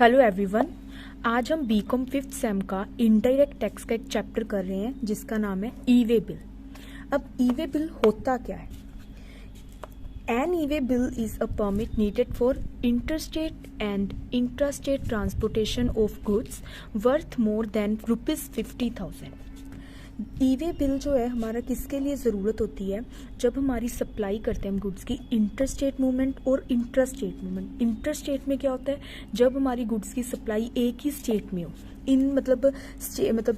Hello everyone. आज हम BCom 5th same का इनडायरेक्ट टैक्स का एक चैप्टर कर रहे हैं जिसका नाम है ई वे बिल। अब ई वे बिल होता क्या है? An e way bill is a permit needed for interstate and intrastate transportation of goods worth more than ₹50,000। E way bill जो है हमारा किसके लिए ज़रूरत होती है? जब हमारी सप्लाई करते हैं हम गुड्स की इंटरस्टेट मूवमेंट और इंट्रास्टेट मूवमेंट। इंटरस्टेट में क्या होता है? जब हमारी गुड्स की सप्लाई एक ही स्टेट में हो, इन मतलब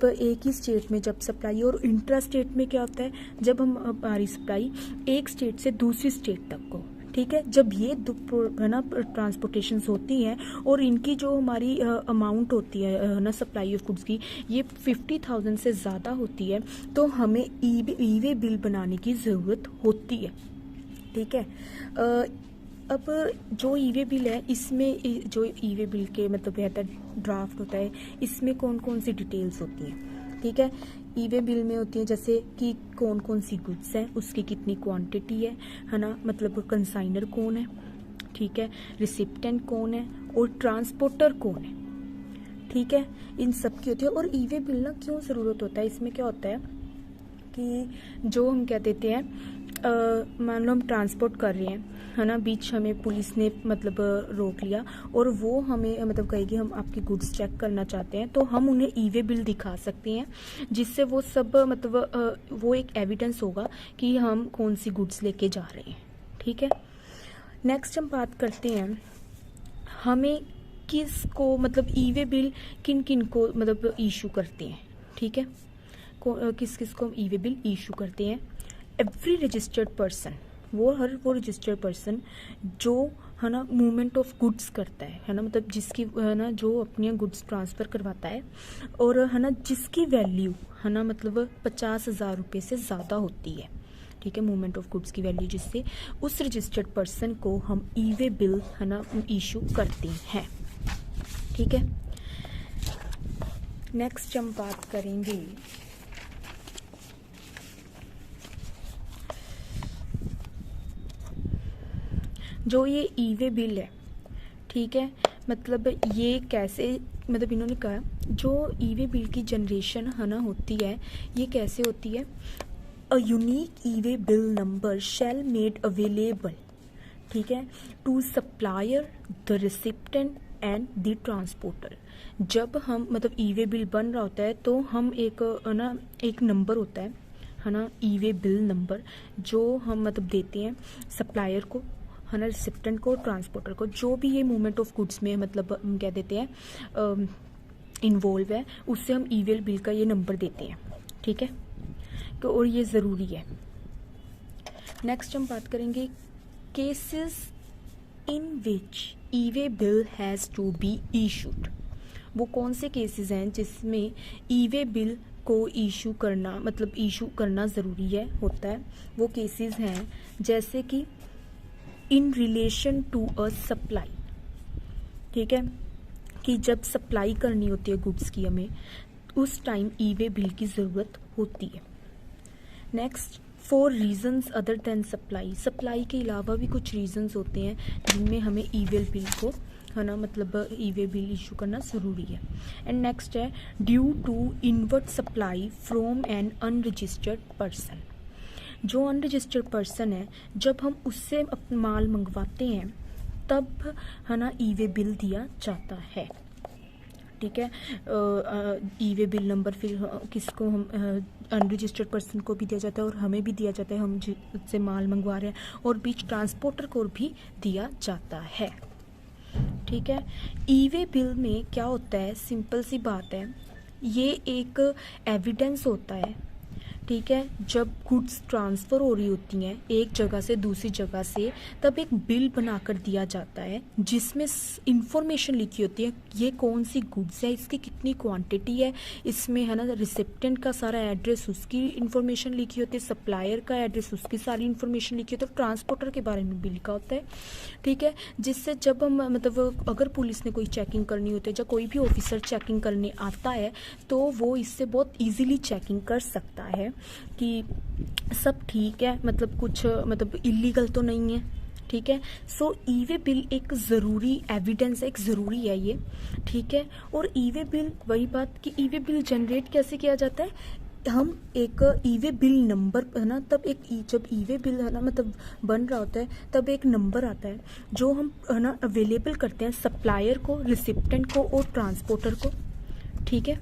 एक ही स्टेट में जब सप्लाई हो। और इंट्रास्टेट में क्या होता है? जब हमारी सप्लाई एक स्टेट से दूसरी स्टेट तक हो। ठीक है, जब ये है ना ट्रांसपोर्टेशंस होती हैं और इनकी जो हमारी अमाउंट होती है ना सप्लाई ऑफ गुड्स की, ये 50,000 से ज़्यादा होती है तो हमें ई वे बिल बनाने की ज़रूरत होती है। ठीक है, अब जो ई वे बिल है इसमें जो ई वे बिल के मतलब रहता है ड्राफ्ट होता है, इसमें कौन कौन सी डिटेल्स होती हैं। ठीक है, ई वे बिल में होती है जैसे कि कौन कौन सी गुड्स हैं, उसकी कितनी क्वांटिटी है ना, मतलब कंसाइनर कौन है, ठीक है, रिसिप्टेंट कौन है और ट्रांसपोर्टर कौन है। ठीक है, इन सब की होती है। और ई वे बिल ना क्यों ज़रूरत होता है? इसमें क्या होता है कि जो हम क्या देते हैं, मान लो हम ट्रांसपोर्ट कर रहे हैं है ना, बीच हमें पुलिस ने मतलब रोक लिया और वो हमें मतलब कहेगी हम आपकी गुड्स चेक करना चाहते हैं, तो हम उन्हें ई वे बिल दिखा सकते हैं जिससे वो सब मतलब वो एक एविडेंस होगा कि हम कौन सी गुड्स लेके जा रहे हैं। ठीक है, नेक्स्ट हम बात करते हैं हमें किस को मतलब ई वे बिल किन किन को मतलब इशू करते हैं। ठीक है, किस किस को हम ई वे बिल इशू करते हैं? एवरी रजिस्टर्ड पर्सन, वो रजिस्टर्ड पर्सन जो है ना मूवमेंट ऑफ गुड्स करता है ना, मतलब जिसकी है ना जो अपनी गुड्स ट्रांसफ़र करवाता है और है ना जिसकी वैल्यू है ना मतलब 50,000 रुपये से ज़्यादा होती है। ठीक है, मूवमेंट ऑफ गुड्स की वैल्यू जिससे, उस रजिस्टर्ड पर्सन को हम ई वे बिल है ना इशू करते हैं। ठीक है, नेक्स्ट हम बात करेंगे जो ये ई वे बिल है। ठीक है, मतलब ये कैसे, मतलब इन्होंने कहा जो ई वे बिल की जनरेशन है ना होती है, ये कैसे होती है? A unique e way bill number shall made available, ठीक है, to supplier the recipient and the transporter. जब हम मतलब ई वे बिल बन रहा होता है तो हम एक ना एक नंबर होता है ना ई वे बिल नंबर, जो हम मतलब देते हैं सप्लायर को है ना, रिसिप्टेंट को, ट्रांसपोर्टर को, जो भी ये मूवमेंट ऑफ गुड्स में मतलब हम क्या देते हैं इन्वॉल्व है, उससे हम ई वे बिल का ये नंबर देते हैं। ठीक है, तो और ये ज़रूरी है। नेक्स्ट हम बात करेंगे cases in which e way bill has to be issued. वो कौन से केसेस हैं जिसमें ई वे बिल को इशू करना मतलब इशू करना ज़रूरी है होता है? वो केसेस हैं जैसे कि in relation to a supply. ठीक है, कि जब सप्लाई करनी होती है गुड्स की हमें, उस टाइम ई वे बिल की ज़रूरत होती है। Next, for reasons other than supply. Supply के अलावा भी कुछ रीजंस होते हैं जिनमें हमें ई वे बिल को है ना मतलब ई वे बिल इशू करना ज़रूरी है। एंड नेक्स्ट है due to inward supply from an unregistered person. जो अनरजिस्टर्ड पर्सन है, जब हम उससे माल मंगवाते हैं तब है ना ई वे बिल दिया जाता है। ठीक है, ई वे बिल नंबर फिर किसको हम अनरजिस्टर्ड पर्सन को भी दिया जाता है और हमें भी दिया जाता है, हम जिससे माल मंगवा रहे हैं, और बीच ट्रांसपोर्टर को भी दिया जाता है। ठीक है, ई वे बिल में क्या होता है? सिंपल सी बात है, ये एक एविडेंस होता है। ठीक है, जब गुड्स ट्रांसफ़र हो रही होती हैं एक जगह से दूसरी जगह से, तब एक बिल बनाकर दिया जाता है जिसमें इंफॉर्मेशन लिखी होती है ये कौन सी गुड्स है, इसकी कितनी क्वांटिटी है, इसमें है ना रिसिप्टेंट का सारा एड्रेस, उसकी इंफॉर्मेशन लिखी होती है, सप्लायर का एड्रेस, उसकी सारी इंफॉर्मेशन लिखी होती है, तो ट्रांसपोर्टर के बारे में भी लिखा होता है। ठीक है, जिससे जब हम मतलब अगर पुलिस ने कोई चेकिंग करनी होती है या कोई भी ऑफिसर चेकिंग करने आता है तो वो इससे बहुत ईजिली चेकिंग कर सकता है कि सब ठीक है, मतलब कुछ मतलब इलीगल तो नहीं है। ठीक है। सो ई वे बिल एक ज़रूरी एविडेंस है, एक ज़रूरी है ये, ठीक है। और ई वे बिल, वही बात कि ई वे बिल जनरेट कैसे किया जाता है, हम एक ई वे बिल नंबर है ना, तब एक जब ई वे बिल है ना मतलब बन रहा होता है, तब एक नंबर आता है जो हम है ना अवेलेबल करते हैं सप्लायर को, रिसिप्टेंट को और ट्रांसपोर्टर को, ठीक है।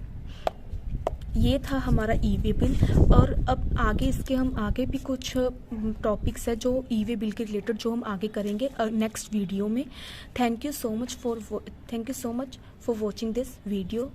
ये था हमारा ई वे बिल। और अब आगे इसके हम आगे भी कुछ टॉपिक्स है जो ई वे बिल के रिलेटेड जो हम आगे करेंगे नेक्स्ट वीडियो में। Thank you so much for watching this video.